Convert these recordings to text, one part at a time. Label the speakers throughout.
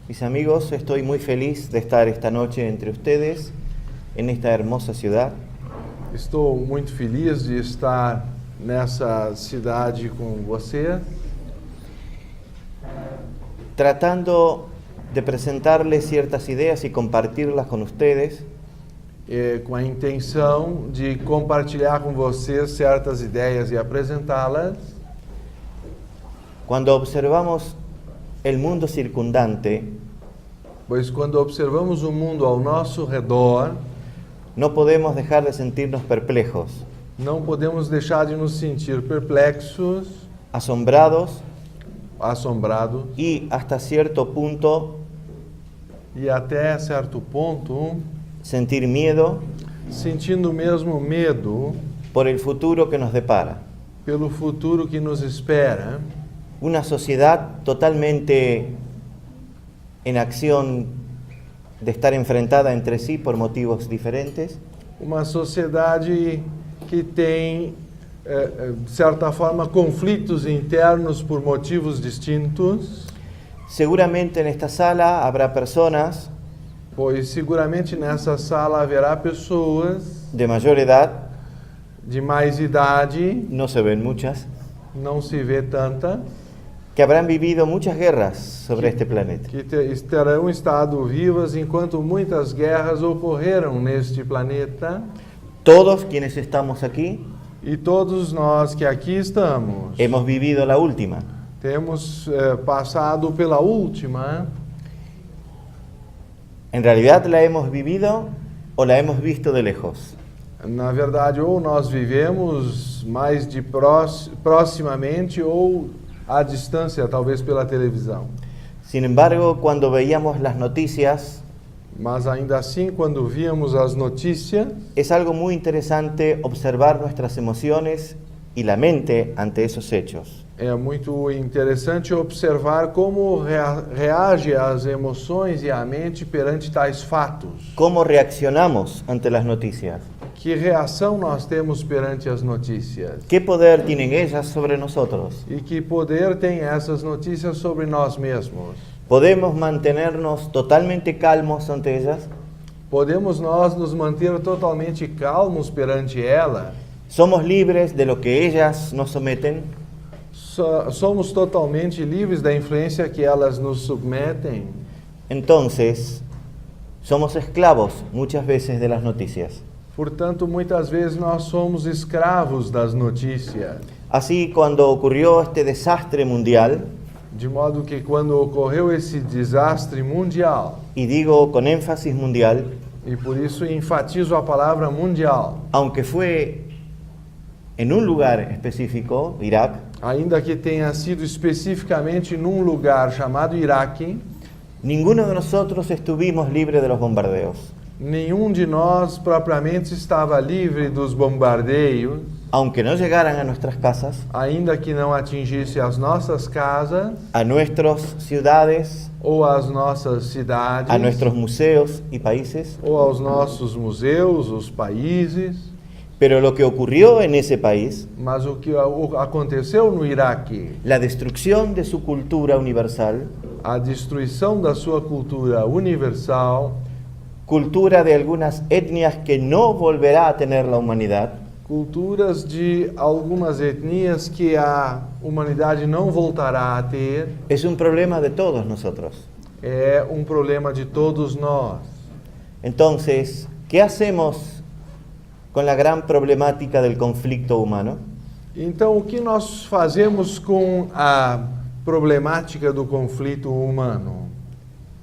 Speaker 1: Mis amigos, estoy muy feliz de estar esta noche entre ustedes en esta hermosa ciudad.
Speaker 2: Estou muito feliz de estar nessa cidade com você,
Speaker 1: tratando de presentarles ciertas ideas y compartirlas con ustedes,
Speaker 2: com a intenção de compartilhar com vocês certas ideias e apresentá-las.
Speaker 1: Cuando observamos el mundo circundante,
Speaker 2: Pois quando observamos o mundo ao nosso redor,
Speaker 1: no podemos dejar de sentirnos perplejos,
Speaker 2: não podemos deixar de nos sentir perplexos,
Speaker 1: asombrados
Speaker 2: assombrados
Speaker 1: y hasta cierto punto
Speaker 2: e até certo ponto
Speaker 1: sentir miedo
Speaker 2: sentindo mesmo medo
Speaker 1: por el futuro que nos depara.
Speaker 2: pelo futuro que nos espera.
Speaker 1: Una sociedad totalmente en acción de estar enfrentada entre sí por motivos diferentes,
Speaker 2: Uma sociedade que tem, de certa forma, conflitos internos por motivos distintos,
Speaker 1: seguramente en esta sala habrá personas
Speaker 2: pois seguramente nessa sala haverá pessoas
Speaker 1: de mayor edad,
Speaker 2: de mais idade,
Speaker 1: no se ven muchas,
Speaker 2: não se vê tanta,
Speaker 1: que habrán vivido muchas guerras sobre este planeta.
Speaker 2: que terão estado vivas enquanto muitas guerras ocorreram neste planeta.
Speaker 1: Todos quienes estamos aquí
Speaker 2: E todos nós que aqui estamos
Speaker 1: hemos vivido la última.
Speaker 2: temos passado pela última.
Speaker 1: En realidad la hemos vivido o la hemos visto de lejos.
Speaker 2: Na verdade, ou nós vivemos mais de proximamente ou à distância, talvez pela televisão.
Speaker 1: Sin embargo, cuando veíamos las noticias,
Speaker 2: Mas ainda assim, quando víamos as notícias,
Speaker 1: es algo muy interesante observar nuestras emociones y la mente ante esos hechos.
Speaker 2: é muito interessante observar como reage as emoções e a mente perante tais fatos.
Speaker 1: ¿Cómo reaccionamos ante las noticias?
Speaker 2: Que reação nós temos perante as notícias?
Speaker 1: ¿Qué poder tienen ellas sobre nosotros?
Speaker 2: E que poder tem essas notícias sobre nós mesmos?
Speaker 1: ¿Podemos mantenernos totalmente calmos ante ellas?
Speaker 2: Podemos nós nos manter totalmente calmos perante ela?
Speaker 1: ¿Somos libres de lo que ellas nos someten?
Speaker 2: Somos totalmente livres da influência que elas nos submetem?
Speaker 1: Entonces, somos esclavos muchas veces de las noticias.
Speaker 2: Portanto, muitas vezes nós somos escravos das notícias.
Speaker 1: Así, cuando ocurrió este desastre mundial,
Speaker 2: De modo que quando ocorreu esse desastre mundial,
Speaker 1: y digo con énfasis mundial,
Speaker 2: e por isso enfatizo a palavra mundial,
Speaker 1: aunque fue en un lugar específico, Irak,
Speaker 2: ainda que tenha sido especificamente num lugar chamado Iraque,
Speaker 1: ninguno de nosotros estuvimos libres de los bombardeos.
Speaker 2: nenhum de nós propriamente estava livre dos bombardeios,
Speaker 1: Aunque no llegaran a nuestras casas,
Speaker 2: ainda que não atingisse as nossas casas
Speaker 1: a nuestras ciudades,
Speaker 2: ou as nossas cidades,
Speaker 1: a nuestros museos y países,
Speaker 2: ou aos nossos museus, os países,
Speaker 1: pero lo que ocurrió en ese país,
Speaker 2: mas o que aconteceu no Iraque,
Speaker 1: la destrucción de su cultura universal,
Speaker 2: a destruição da sua cultura universal,
Speaker 1: cultura de algunas etnias que no volverá a tener la humanidad,
Speaker 2: culturas de algumas etnias que a humanidade não voltará a ter,
Speaker 1: es un problema de todos nosotros.
Speaker 2: é um problema de todos nós.
Speaker 1: Entonces, ¿qué hacemos con la gran problemática del conflicto humano?
Speaker 2: Então, o que nós fazemos com a problemática do conflito humano?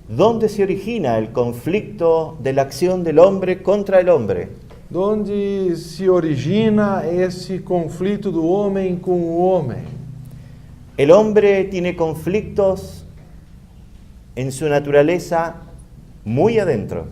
Speaker 1: ¿Dónde se origina el conflicto de la acción del hombre contra el hombre?
Speaker 2: De onde se origina esse conflito do homem com o homem?
Speaker 1: El hombre tiene conflictos en su naturaleza muy adentro.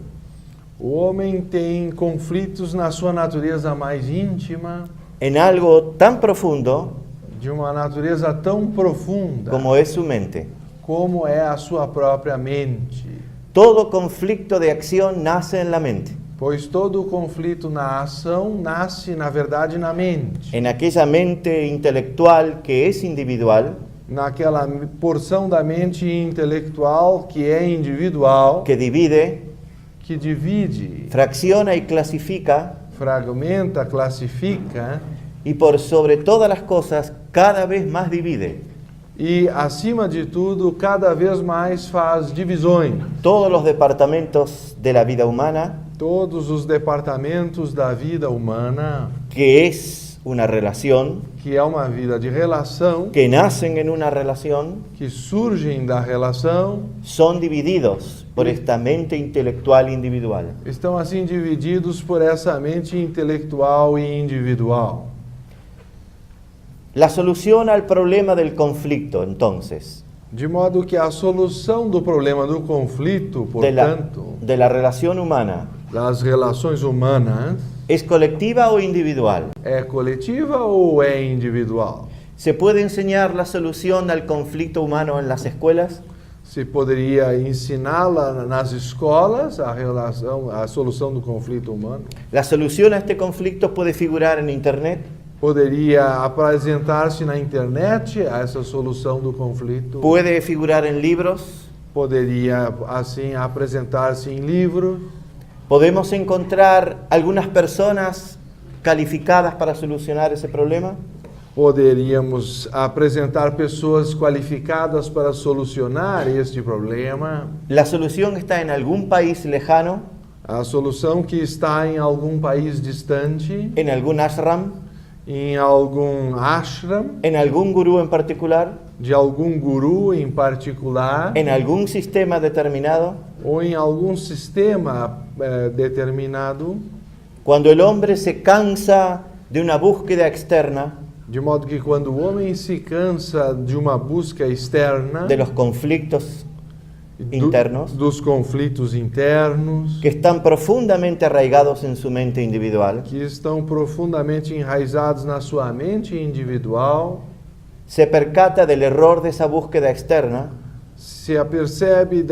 Speaker 2: O homem tem conflitos na sua natureza mais íntima,
Speaker 1: En algo tan profundo
Speaker 2: de uma natureza tão profunda
Speaker 1: como es su mente.
Speaker 2: como é a sua própria mente.
Speaker 1: Todo conflicto de acción nace en la mente,
Speaker 2: Pois todo conflito na ação nasce, na verdade, na mente.
Speaker 1: en aquella mente intelectual que es individual,
Speaker 2: naquela porção da mente intelectual que é individual,
Speaker 1: que divide,
Speaker 2: que divide,
Speaker 1: fracciona y clasifica,
Speaker 2: fragmenta, classifica
Speaker 1: y por sobre todas las cosas cada vez más divide
Speaker 2: e, acima de tudo, cada vez mais faz divisões.
Speaker 1: todos los departamentos de la vida humana,
Speaker 2: Todos os departamentos da vida humana,
Speaker 1: que es una relación,
Speaker 2: que é uma vida de relação,
Speaker 1: que nacen en una relación,
Speaker 2: que surgem da relação,
Speaker 1: son divididos por esta mente intelectual individual.
Speaker 2: estão assim divididos por essa mente intelectual e individual.
Speaker 1: La solución al problema del conflicto, entonces,
Speaker 2: De modo que a solução do problema do conflito, portanto,
Speaker 1: de la relación humana,
Speaker 2: das relações humanas,
Speaker 1: ¿es colectiva o individual?
Speaker 2: é coletiva ou é individual?
Speaker 1: ¿Se puede enseñar la solución al conflicto humano en las escuelas?
Speaker 2: Se poderia ensiná-la nas escolas a solução do conflito humano?
Speaker 1: ¿La solución a este conflicto puede figurar en Internet?
Speaker 2: Poderia apresentar-se na internet essa solução do conflito?
Speaker 1: ¿Puede figurar en libros?
Speaker 2: Poderia, assim, apresentar-se em livros?
Speaker 1: ¿Podemos encontrar algunas personas calificadas para solucionar ese problema?
Speaker 2: Poderíamos apresentar pessoas qualificadas para solucionar este problema?
Speaker 1: ¿La solución está en algún país lejano?
Speaker 2: A solução que está em algum país distante,
Speaker 1: ¿En algún ashram?
Speaker 2: em algum ashram,
Speaker 1: ¿En algún gurú en particular?
Speaker 2: de algum guru em particular,
Speaker 1: ¿En algún sistema determinado?
Speaker 2: ou em algum sistema determinado,
Speaker 1: Cuando el hombre se cansa de una búsqueda externa,
Speaker 2: de modo que quando o homem se cansa de uma busca externa,
Speaker 1: de los conflictos internos,
Speaker 2: dos conflitos internos,
Speaker 1: que están profundamente arraigados en su mente individual,
Speaker 2: que estão profundamente enraizados na sua mente individual,
Speaker 1: se percata del error de esa búsqueda externa
Speaker 2: se apercebe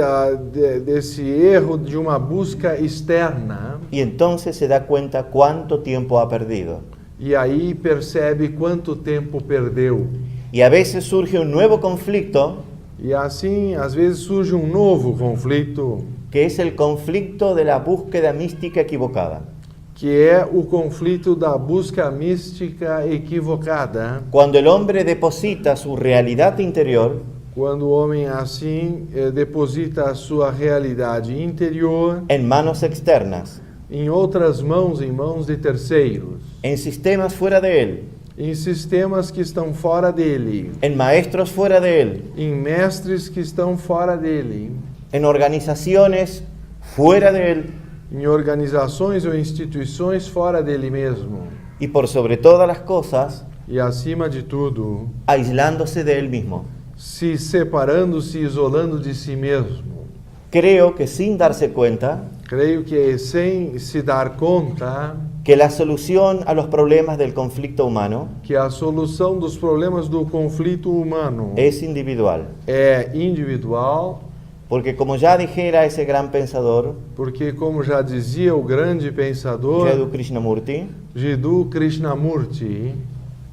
Speaker 2: desse erro de uma busca externa,
Speaker 1: y entonces se da cuenta cuánto tiempo ha perdido.
Speaker 2: e aí percebe quanto tempo perdeu.
Speaker 1: Y a veces surge un nuevo conflicto,
Speaker 2: E assim, às vezes surge um novo conflito,
Speaker 1: que es el conflicto de la búsqueda mística equivocada.
Speaker 2: que é o conflito da busca mística equivocada,
Speaker 1: Cuando el hombre deposita su realidad interior
Speaker 2: quando o homem assim deposita a sua realidade interior
Speaker 1: en manos externas,
Speaker 2: em outras mãos, em mãos de terceiros,
Speaker 1: en sistemas fuera de él,
Speaker 2: em sistemas que estão fora dele,
Speaker 1: en maestros fuera de él,
Speaker 2: em mestres que estão fora dele,
Speaker 1: en organizaciones fuera de él
Speaker 2: em organizações ou instituições fora dele mesmo,
Speaker 1: y por sobre todas las cosas,
Speaker 2: e acima de tudo,
Speaker 1: aislándose de él mismo.
Speaker 2: se separando, se isolando de si mesmo.
Speaker 1: Creo que sin darse cuenta
Speaker 2: Creio que sem se dar conta
Speaker 1: que la solución a los problemas del conflicto humano
Speaker 2: que a solução dos problemas do conflito humano
Speaker 1: es individual.
Speaker 2: é individual,
Speaker 1: Porque como ya dijera ese gran pensador,
Speaker 2: porque, como já dizia o grande pensador
Speaker 1: Jiddu Krishnamurti,
Speaker 2: Jiddu Krishnamurti,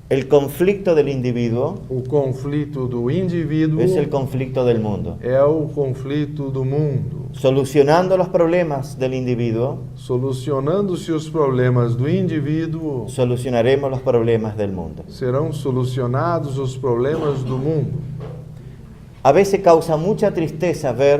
Speaker 1: el conflicto del individuo
Speaker 2: o conflito do indivíduo
Speaker 1: es el conflicto del mundo.
Speaker 2: é o conflito do mundo.
Speaker 1: Solucionando los problemas del individuo,
Speaker 2: Solucionando-se os problemas do indivíduo,
Speaker 1: solucionaremos los problemas del mundo.
Speaker 2: serão solucionados os problemas do mundo.
Speaker 1: A veces causa mucha tristeza ver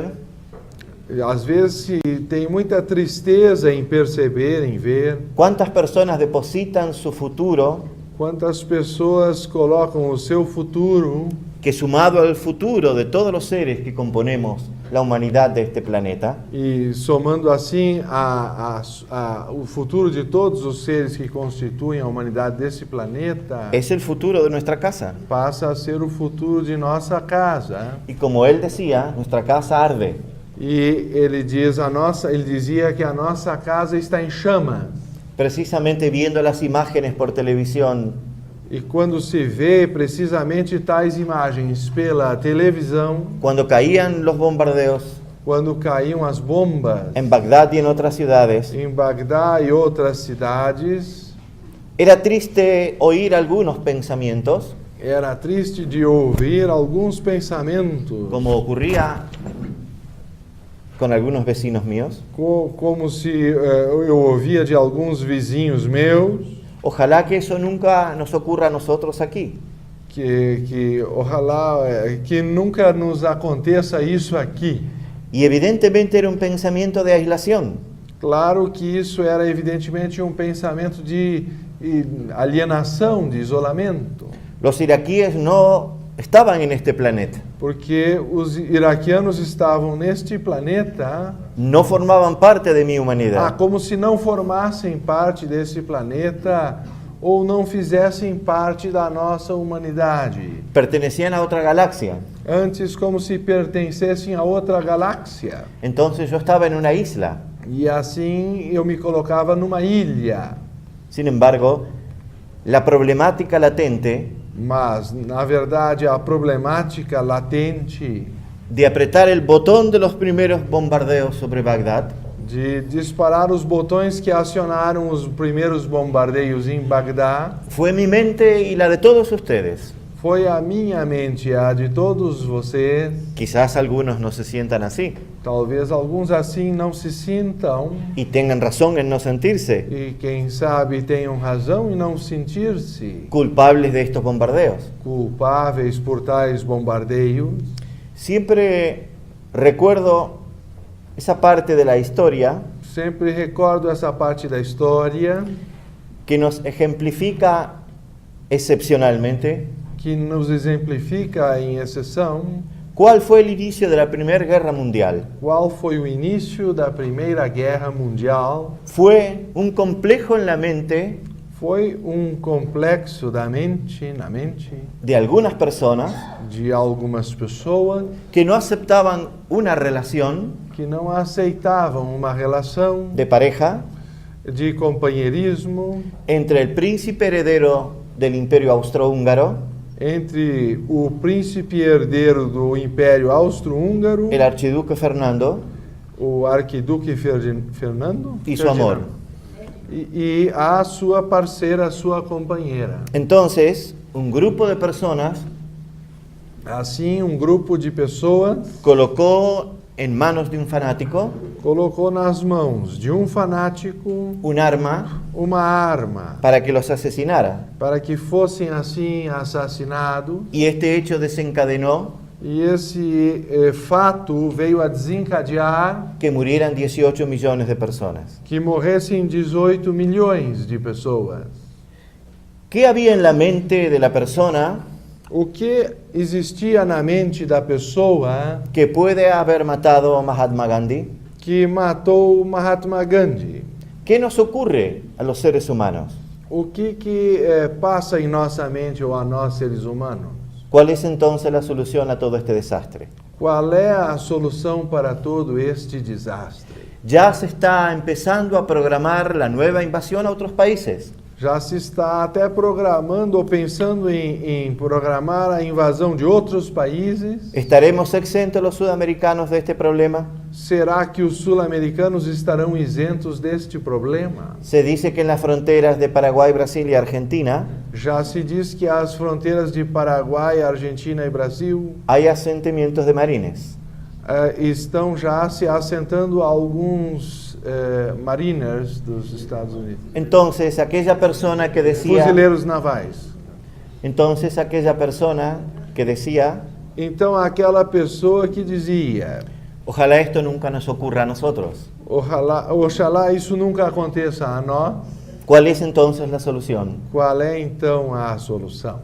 Speaker 2: Às vezes se tem muita tristeza em perceber, em ver,
Speaker 1: cuántas personas depositan su futuro,
Speaker 2: quantas pessoas colocam o seu futuro,
Speaker 1: que sumado al futuro de todos los seres que componemos la humanidad de este planeta,
Speaker 2: e somando assim o futuro de todos os seres que constituem a humanidade desse planeta,
Speaker 1: es el futuro de nuestra casa.
Speaker 2: passa a ser o futuro de nossa casa.
Speaker 1: Y como él decía, nuestra casa arde.
Speaker 2: E ele dizia que a nossa casa está em chamas.
Speaker 1: Precisamente viendo las imágenes por televisión,
Speaker 2: E quando se vê precisamente tais imagens pela televisão,
Speaker 1: cuando caían los bombardeos
Speaker 2: quando caíam as bombas
Speaker 1: en Bagdad y en otras ciudades,
Speaker 2: em Bagdá e outras cidades,
Speaker 1: era triste oír algunos pensamientos
Speaker 2: Era triste de ouvir alguns pensamentos,
Speaker 1: como ocurría con algunos vecinos míos.
Speaker 2: como se eu ouvia de alguns vizinhos meus,
Speaker 1: Ojalá que eso nunca nos ocurra a nosotros aquí.
Speaker 2: que ojalá que nunca nos aconteça isso aqui.
Speaker 1: Y evidentemente era un pensamiento de aislación.
Speaker 2: Claro que isso era evidentemente um pensamento de alienação, de isolamento,
Speaker 1: Los iraquíes no estaban en este planeta,
Speaker 2: porque os iraquianos estavam neste planeta
Speaker 1: no formaban parte de mi humanidad.
Speaker 2: como se não formassem parte desse planeta ou não fizessem parte da nossa humanidade.
Speaker 1: Pertenecían a otra galaxia.
Speaker 2: Antes, como se pertencessem a outra galáxia.
Speaker 1: Entonces yo estaba en una isla.
Speaker 2: E assim eu me colocava numa ilha.
Speaker 1: Sin embargo, la problemática latente
Speaker 2: Mas, na verdade, a problemática latente
Speaker 1: de apretar el botón de los primeros bombardeos sobre Bagdad
Speaker 2: de disparar os botões que acionaram os primeiros bombardeios em Bagdá
Speaker 1: fue mi mente y la de todos ustedes.
Speaker 2: foi a minha mente, a de todos vocês.
Speaker 1: Quizás algunos no se sientan así
Speaker 2: Talvez alguns assim não se sintam
Speaker 1: y tengan razón en no sentirse
Speaker 2: e, quem sabe, tenham razão em não sentir-se
Speaker 1: culpables de estos bombardeos.
Speaker 2: culpáveis por tais bombardeios.
Speaker 1: Siempre recuerdo esa parte de la historia
Speaker 2: Sempre recordo essa parte da história
Speaker 1: que nos ejemplifica excepcionalmente
Speaker 2: que nos exemplifica, em exceção,
Speaker 1: cuál fue el inicio de la Primera Guerra Mundial.
Speaker 2: qual foi o início da Primeira Guerra Mundial.
Speaker 1: Fue un complejo en la mente
Speaker 2: Foi um complexo na mente
Speaker 1: de algunas personas
Speaker 2: de algumas pessoas
Speaker 1: que no aceptaban una relación
Speaker 2: que não aceitavam uma relação
Speaker 1: de pareja
Speaker 2: de companheirismo
Speaker 1: entre el príncipe heredero del Imperio Austrohúngaro,
Speaker 2: entre o príncipe herdeiro do Império Austro-Húngaro,
Speaker 1: el archiduque Fernando,
Speaker 2: o arquiduque Fernando,
Speaker 1: y su amor.
Speaker 2: e a sua parceira, a sua companheira.
Speaker 1: Entonces, un grupo de personas
Speaker 2: Assim, um grupo de pessoas
Speaker 1: colocó en manos de un fanático
Speaker 2: colocou nas mãos de um fanático
Speaker 1: un arma
Speaker 2: uma arma
Speaker 1: para que los asesinara.
Speaker 2: para que fossem assim assassinados,
Speaker 1: Y este hecho desencadenó
Speaker 2: e esse fato veio a desencadear
Speaker 1: que murieran 18 millones de personas.
Speaker 2: que morressem 18 milhões de pessoas.
Speaker 1: ¿Qué había en la mente de la persona
Speaker 2: O que existia na mente da pessoa
Speaker 1: que puede haber matado a Mahatma Gandhi?
Speaker 2: que matou Mahatma Gandhi?
Speaker 1: ¿Qué nos ocurre a los seres humanos?
Speaker 2: O que passa em nossa mente ou a nós seres humanos?
Speaker 1: ¿Cuál es entonces la solución a todo este desastre?
Speaker 2: Qual é a solução para todo este desastre?
Speaker 1: Ya se está empezando a programar la nueva invasión a otros países.
Speaker 2: Já se está até programando ou pensando em programar a invasão de outros países.
Speaker 1: ¿Estaremos exentos los sudamericanos de este problema?
Speaker 2: Será que os sul-americanos estarão isentos deste problema?
Speaker 1: Se dice que en las fronteras de Paraguay, Brasil y Argentina
Speaker 2: Já se diz que as fronteiras de Paraguai, Argentina e Brasil
Speaker 1: hay asentamientos de marines.
Speaker 2: estão já se assentando alguns mariners dos Estados Unidos.
Speaker 1: Entonces aquella persona que decía,
Speaker 2: Fuzileiros navais. Então aquela pessoa que dizia:
Speaker 1: ojalá esto nunca nos ocurra a nosotros.
Speaker 2: Oxalá isso nunca aconteça a nós.
Speaker 1: ¿Cuál es entonces la solución?
Speaker 2: Qual é então a solução?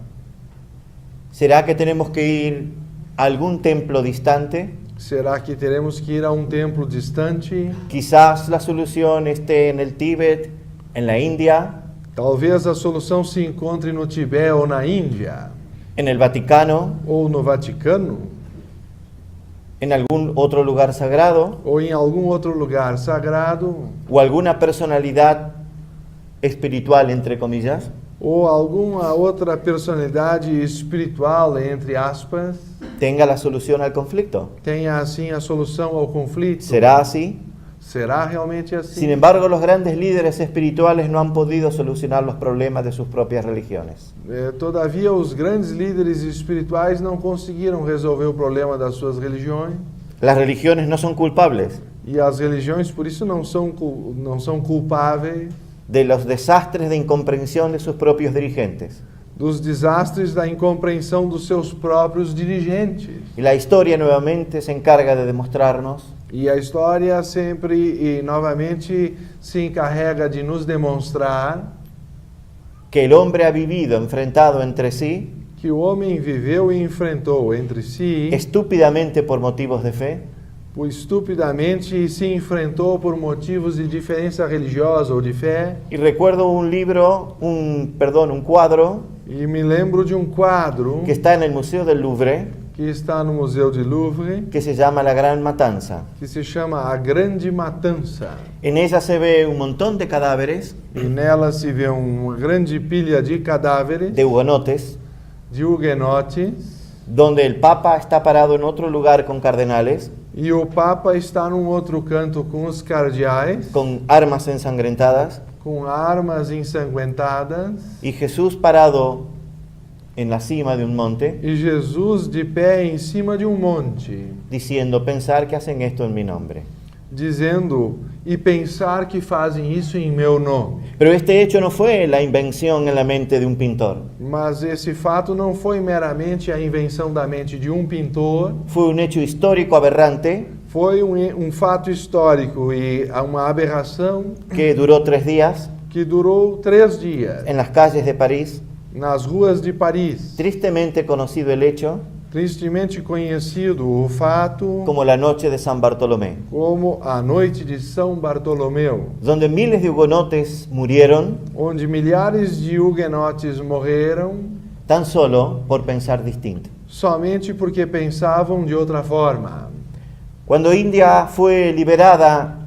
Speaker 1: ¿Será que tenemos que ir a algún templo distante?
Speaker 2: Será que teremos que ir a um templo distante?
Speaker 1: Quizás la solución esté en el Tíbet, en la India,
Speaker 2: Talvez a solução se encontre no Tibete ou na Índia,
Speaker 1: en el Vaticano,
Speaker 2: ou no Vaticano,
Speaker 1: en algún otro lugar sagrado,
Speaker 2: ou em algum outro lugar sagrado,
Speaker 1: o alguna personalidad espiritual, entre comillas,
Speaker 2: ou alguma outra personalidade espiritual, entre aspas,
Speaker 1: tenga la solución al conflicto.
Speaker 2: tenha assim a solução ao conflito.
Speaker 1: ¿Será así?
Speaker 2: Será realmente assim?
Speaker 1: Sin embargo, los grandes líderes espirituales no han podido solucionar los problemas de sus propias religiones.
Speaker 2: Todavia, os grandes líderes espirituais não conseguiram resolver o problema das suas religiões.
Speaker 1: Las religiones no son culpables
Speaker 2: E as religiões, por isso, não são culpáveis
Speaker 1: de los desastres de incomprensión de sus propios dirigentes.
Speaker 2: dos desastres da incompreensão dos seus próprios dirigentes.
Speaker 1: Y la historia nuevamente se encarga de demostrarnos
Speaker 2: E a história sempre e novamente se encarrega de nos demonstrar
Speaker 1: que el hombre ha vivido enfrentado entre sí,
Speaker 2: que o homem viveu e enfrentou entre si,
Speaker 1: estúpidamente por motivos de fe,
Speaker 2: estupidamente se enfrentou por motivos de diferença religiosa ou de fé.
Speaker 1: y recuerdo un cuadro
Speaker 2: E me lembro de um quadro
Speaker 1: que está en el Museo del Louvre,
Speaker 2: que está no Museu de Louvre,
Speaker 1: que se llama La Gran Matanza.
Speaker 2: que se chama A Grande Matança.
Speaker 1: En ella se ve un montón de cadáveres
Speaker 2: E nela se vê uma grande pilha de cadáveres
Speaker 1: de hugonotes,
Speaker 2: de huguenotes,
Speaker 1: donde el Papa está parado en otro lugar con cardenales,
Speaker 2: e o Papa está num outro canto com os cardeais,
Speaker 1: con armas ensangrentadas,
Speaker 2: com armas ensanguentadas,
Speaker 1: y Jesús parado en la cima de un monte,
Speaker 2: e Jesus de pé em cima de um monte,
Speaker 1: diciendo: pensar que hacen esto en mi nombre.
Speaker 2: dizendo: e pensar que fazem isso em meu nome.
Speaker 1: Pero este hecho no fue la invención en la mente de un pintor,
Speaker 2: Mas esse fato não foi meramente a invenção da mente de um pintor,
Speaker 1: fue un hecho histórico aberrante
Speaker 2: foi um fato histórico e uma aberração
Speaker 1: que duró 3 días
Speaker 2: que durou 3 dias
Speaker 1: en las calles de París.
Speaker 2: nas ruas de Paris.
Speaker 1: Tristemente conocido el hecho
Speaker 2: Tristemente conhecido o fato
Speaker 1: como la noche de San Bartolomé,
Speaker 2: como a noite de São Bartolomeu,
Speaker 1: donde miles de hugonotes murieron
Speaker 2: onde milhares de huguenotes morreram
Speaker 1: tan solo por pensar distinto.
Speaker 2: somente porque pensavam de outra forma.
Speaker 1: Cuando India fue liberada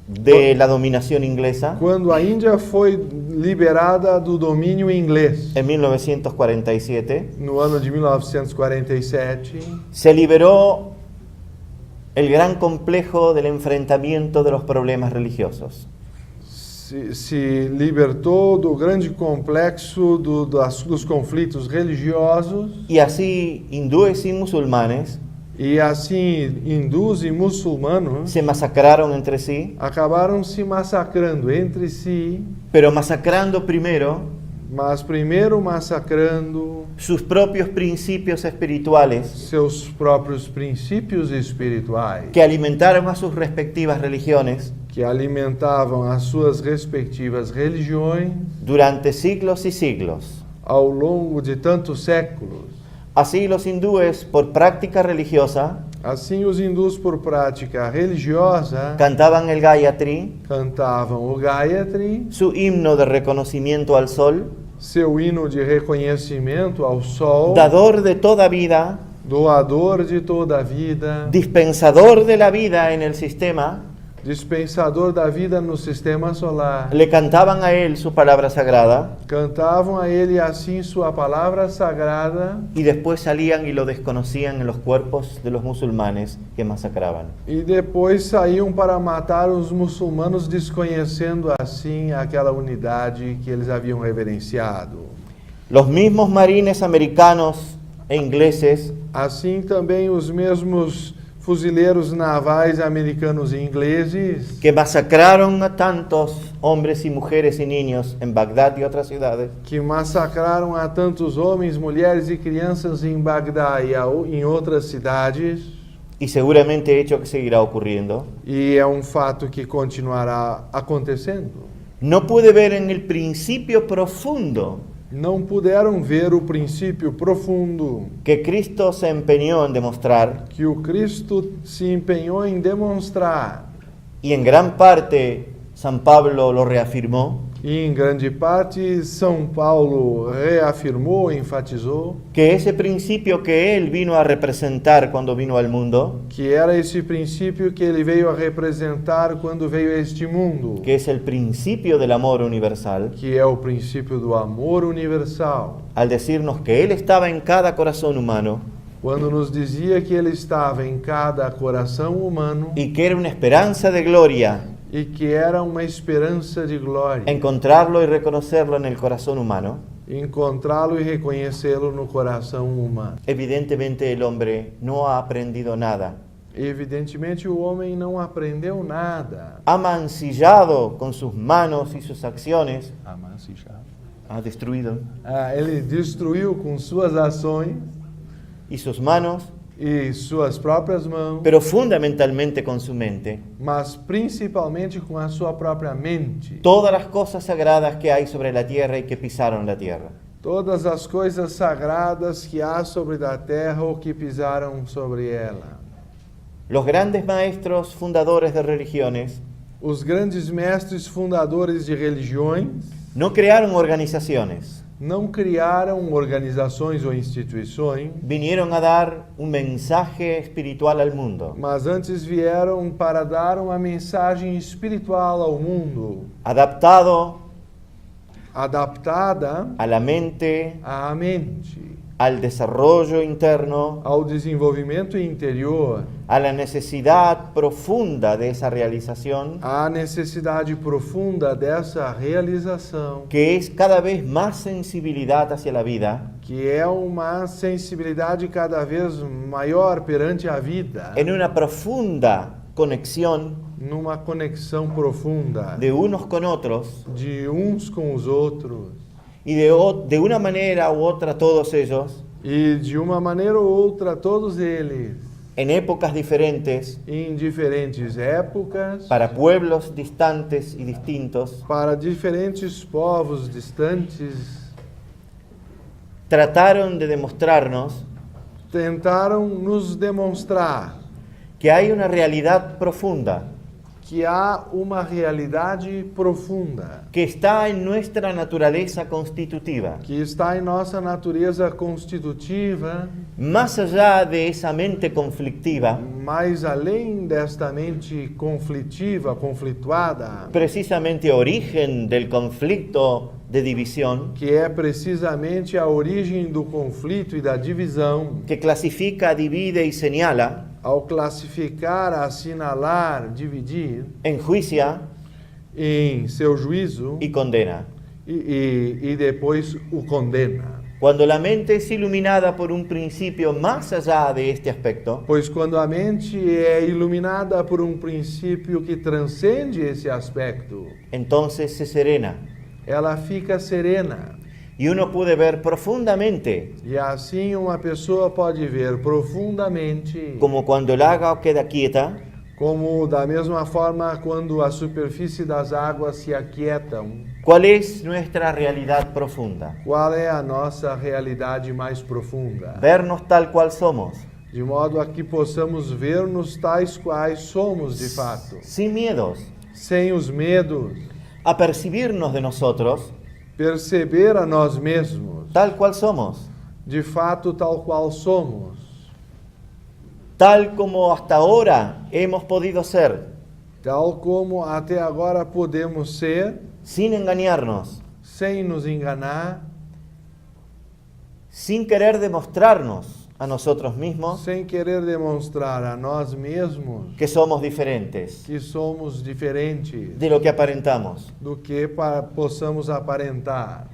Speaker 1: de la dominación inglesa
Speaker 2: Quando a Índia foi liberada do domínio inglês,
Speaker 1: en 1947,
Speaker 2: no ano de 1947,
Speaker 1: se liberó el gran complejo del enfrentamiento de los problemas religiosos.
Speaker 2: se libertou do grande complexo dos conflitos religiosos,
Speaker 1: Y así hindúes y musulmanes
Speaker 2: e assim hindus e muçulmanos
Speaker 1: se masacraron entre sí,
Speaker 2: acabaram se massacrando entre si,
Speaker 1: pero masacrando primero
Speaker 2: mas primeiro massacrando
Speaker 1: sus propios principios espirituales
Speaker 2: seus próprios princípios espirituais,
Speaker 1: que alimentaron a sus respectivas religiones
Speaker 2: que alimentavam as suas respectivas religiões
Speaker 1: durante siglos y siglos.
Speaker 2: ao longo de tantos séculos.
Speaker 1: Así los hindúes, por práctica religiosa,
Speaker 2: Assim, os hindus, por prática religiosa,
Speaker 1: cantaban el Gayatri,
Speaker 2: cantavam o Gayatri,
Speaker 1: su himno de reconocimiento al sol,
Speaker 2: seu hino de reconhecimento ao sol,
Speaker 1: dador de toda vida,
Speaker 2: doador de toda a vida,
Speaker 1: dispensador de la vida en el sistema.
Speaker 2: dispensador da vida no sistema solar.
Speaker 1: Le cantaban a él su palabra sagrada
Speaker 2: Cantavam a ele assim sua palavra sagrada
Speaker 1: y después salían y lo desconocían en los cuerpos de los musulmanes que masacraban.
Speaker 2: e depois saíam para matar os muçulmanos, desconhecendo assim aquela unidade que eles haviam reverenciado.
Speaker 1: Los mismos marines americanos e ingleses
Speaker 2: Assim também os mesmos fuzileiros navais americanos e ingleses
Speaker 1: que masacraron a tantos hombres y mujeres y niños en Bagdad y otras ciudades,
Speaker 2: que massacraram a tantos homens, mulheres e crianças em Bagdá e em outras cidades,
Speaker 1: y seguramente hecho que seguirá ocurriendo,
Speaker 2: e é um fato que continuará acontecendo.
Speaker 1: no pude ver en el principio profundo
Speaker 2: Não puderam ver o princípio profundo
Speaker 1: que Cristo se empeñó en demostrar,
Speaker 2: que o Cristo se empenhou em demonstrar,
Speaker 1: y en gran parte San Pablo lo reafirmó,
Speaker 2: e em grande parte São Paulo reafirmou, enfatizou,
Speaker 1: que ese principio que él vino a representar cuando vino al mundo,
Speaker 2: que era esse princípio que ele veio a representar quando veio a este mundo,
Speaker 1: que es el principio del amor universal,
Speaker 2: que é o princípio do amor universal.
Speaker 1: al decirnos que él estaba en cada corazón humano,
Speaker 2: quando nos dizia que Ele estava em cada coração humano
Speaker 1: y que era una esperanza de gloria
Speaker 2: e que era uma esperança de glória,
Speaker 1: encontrarlo y reconocerlo en el corazón humano,
Speaker 2: encontrá-lo e reconhecê-lo no coração humano.
Speaker 1: evidentemente el hombre no ha aprendido nada.
Speaker 2: Evidentemente, o homem não aprendeu nada.
Speaker 1: Ha mancillado con sus manos y sus acciones, ha destruido,
Speaker 2: Ele destruiu com suas ações
Speaker 1: y sus manos,
Speaker 2: e suas próprias mãos,
Speaker 1: pero fundamentalmente con su mente,
Speaker 2: mas principalmente com a sua própria mente.
Speaker 1: todas las cosas sagradas que hay sobre la tierra y que pisaron la tierra.
Speaker 2: Todas as coisas sagradas que há sobre a terra ou que pisaram sobre ela.
Speaker 1: Los grandes maestros fundadores de religiones
Speaker 2: Os grandes mestres fundadores de religiões
Speaker 1: no crearon organizaciones,
Speaker 2: não criaram organizações ou instituições,
Speaker 1: vinieron a dar un mensaje espiritual al mundo,
Speaker 2: mas antes vieram para dar uma mensagem espiritual ao mundo,
Speaker 1: adaptado
Speaker 2: adaptada
Speaker 1: a la mente,
Speaker 2: à mente,
Speaker 1: al desarrollo interno,
Speaker 2: ao desenvolvimento interior,
Speaker 1: a la necesidad profunda de esa realización,
Speaker 2: à necessidade profunda dessa realização,
Speaker 1: que es cada vez más sensibilidad hacia la vida,
Speaker 2: que é uma sensibilidade cada vez maior perante a vida,
Speaker 1: en una profunda conexión
Speaker 2: numa conexão profunda
Speaker 1: de unos con otros,
Speaker 2: de uns com os outros,
Speaker 1: y de una manera u otra todos ellos,
Speaker 2: e de uma maneira ou outra todos eles,
Speaker 1: en épocas diferentes,
Speaker 2: em diferentes épocas,
Speaker 1: para pueblos distantes y distintos,
Speaker 2: para diferentes povos distantes,
Speaker 1: trataron de demostrarnos
Speaker 2: tentaram nos demonstrar
Speaker 1: que hay una realidad profunda
Speaker 2: que há uma realidade profunda
Speaker 1: que está en nuestra naturaleza constitutiva,
Speaker 2: que está em nossa natureza constitutiva,
Speaker 1: más allá de esa mente conflictiva,
Speaker 2: mas além desta mente conflituada,
Speaker 1: precisamente origen del conflicto de división,
Speaker 2: que é precisamente a origem do conflito e da divisão,
Speaker 1: que clasifica, divide y señala,
Speaker 2: ao classificar, assinalar, dividir,
Speaker 1: enjuicia
Speaker 2: em seu juízo
Speaker 1: y condena.
Speaker 2: e depois o condena.
Speaker 1: Cuando la mente es iluminada por un principio más allá de este aspecto,
Speaker 2: Pois quando a mente é iluminada por um princípio que transcende esse aspecto,
Speaker 1: entonces se serena
Speaker 2: ela fica serena.
Speaker 1: y uno puede ver profundamente,
Speaker 2: E assim uma pessoa pode ver profundamente,
Speaker 1: como cuando el agua queda quieta,
Speaker 2: como da mesma forma quando a superfície das águas se aquietam,
Speaker 1: cuál es nuestra realidad profunda.
Speaker 2: qual é a nossa realidade mais profunda,
Speaker 1: Vernos tal cual somos,
Speaker 2: de modo a que possamos ver-nos tais quais somos de fato,
Speaker 1: sin miedos,
Speaker 2: sem os medos,
Speaker 1: apercibirnos de nosotros
Speaker 2: perceber a nós mesmos,
Speaker 1: tal cual somos,
Speaker 2: de fato tal qual somos,
Speaker 1: tal como hasta ahora hemos podido ser,
Speaker 2: tal como até agora podemos ser,
Speaker 1: sin engañarnos,
Speaker 2: sem nos enganar,
Speaker 1: sin querer demostrarnos a nosotros mismos
Speaker 2: sem querer demonstrar a nós mesmos
Speaker 1: que somos diferentes
Speaker 2: que somos diferentes
Speaker 1: de lo que aparentamos.
Speaker 2: do que possamos aparentar.